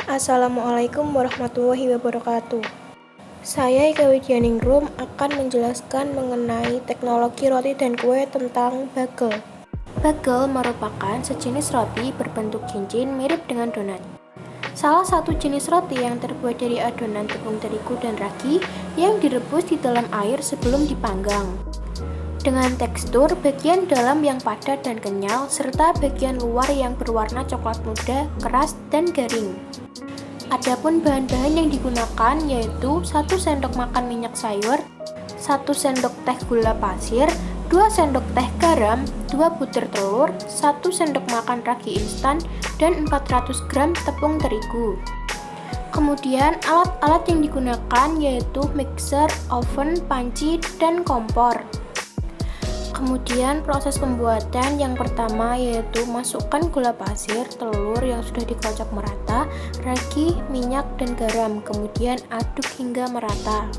Assalamualaikum warahmatullahi wabarakatuh. Saya Ika Widyaningrum akan menjelaskan mengenai teknologi roti dan kue tentang bagel. Bagel merupakan sejenis roti berbentuk cincin mirip dengan donat. Salah satu jenis roti yang terbuat dari adonan tepung terigu dan ragi yang direbus di dalam air sebelum dipanggang. Dengan tekstur bagian dalam yang padat dan kenyal, serta bagian luar yang berwarna coklat muda, keras, dan garing. Adapun bahan-bahan yang digunakan yaitu 1 sendok makan minyak sayur, 1 sendok teh gula pasir, 2 sendok teh garam, 2 butir telur, 1 sendok makan ragi instan, dan 400 gram tepung terigu. Kemudian alat-alat yang digunakan yaitu mixer, oven, panci, dan kompor. Kemudian proses pembuatan yang pertama yaitu masukkan gula pasir, telur yang sudah dikocok merata, ragi, minyak, dan garam. Kemudian aduk hingga merata.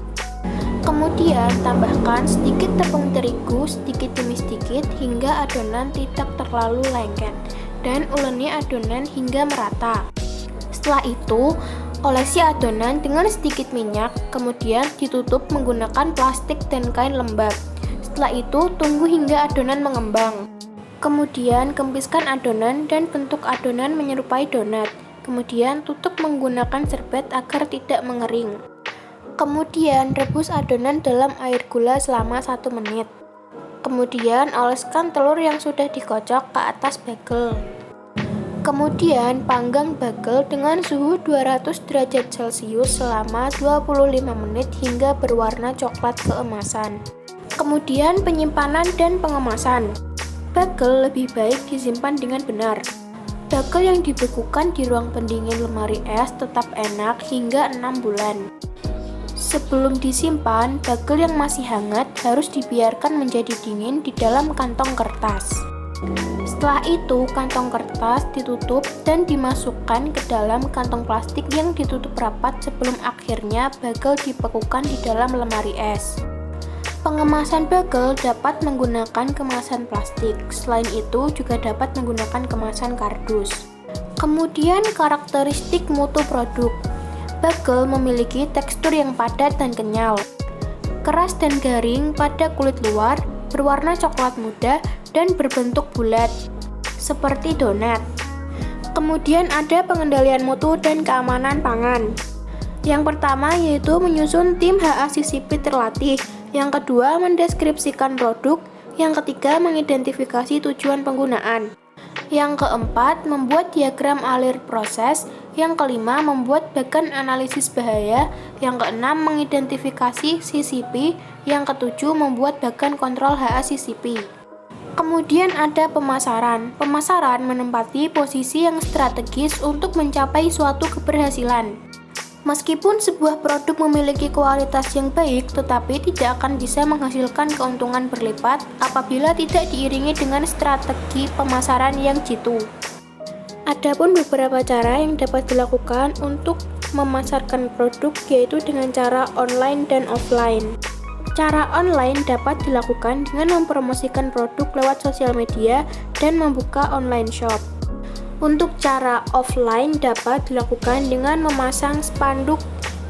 Kemudian tambahkan sedikit tepung terigu sedikit demi sedikit hingga adonan tidak terlalu lengket, dan uleni adonan hingga merata. Setelah itu, olesi adonan dengan sedikit minyak, kemudian ditutup menggunakan plastik dan kain lembab. Setelah itu, tunggu hingga adonan mengembang. Kemudian, kempiskan adonan dan bentuk adonan menyerupai donat. Kemudian, tutup menggunakan serbet agar tidak mengering. Kemudian, rebus adonan dalam air gula selama 1 menit. Kemudian, oleskan telur yang sudah dikocok ke atas bagel. Kemudian, panggang bagel dengan suhu 200 derajat Celcius selama 25 menit hingga berwarna coklat keemasan. Kemudian penyimpanan dan pengemasan. Bagel lebih baik disimpan dengan benar. Bagel yang dibekukan di ruang pendingin lemari es tetap enak hingga 6 bulan. Sebelum disimpan, bagel yang masih hangat harus dibiarkan menjadi dingin di dalam kantong kertas. Setelah itu, kantong kertas ditutup dan dimasukkan ke dalam kantong plastik yang ditutup rapat sebelum akhirnya bagel dibekukan di dalam lemari es. Pengemasan bagel dapat menggunakan kemasan plastik, selain itu juga dapat menggunakan kemasan kardus. Kemudian karakteristik mutu produk. Bagel memiliki tekstur yang padat dan kenyal, keras dan garing pada kulit luar, berwarna coklat muda, dan berbentuk bulat, seperti donat. Kemudian ada pengendalian mutu dan keamanan pangan. Yang pertama yaitu menyusun tim HACCP terlatih. Yang kedua, mendeskripsikan produk. Yang ketiga, mengidentifikasi tujuan penggunaan. Yang keempat, membuat diagram alir proses. Yang kelima, membuat bagan analisis bahaya. Yang keenam, mengidentifikasi CCP. Yang ketujuh, membuat bagan kontrol HACCP. Kemudian ada pemasaran. Pemasaran menempati posisi yang strategis untuk mencapai suatu keberhasilan. Meskipun sebuah produk memiliki kualitas yang baik, tetapi tidak akan bisa menghasilkan keuntungan berlipat apabila tidak diiringi dengan strategi pemasaran yang jitu. Adapun beberapa cara yang dapat dilakukan untuk memasarkan produk yaitu dengan cara online dan offline. Cara online dapat dilakukan dengan mempromosikan produk lewat sosial media dan membuka online shop. Untuk cara offline dapat dilakukan dengan memasang spanduk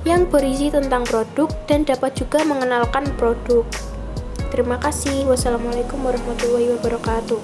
yang berisi tentang produk dan dapat juga mengenalkan produk. Terima kasih. Wassalamualaikum warahmatullahi wabarakatuh.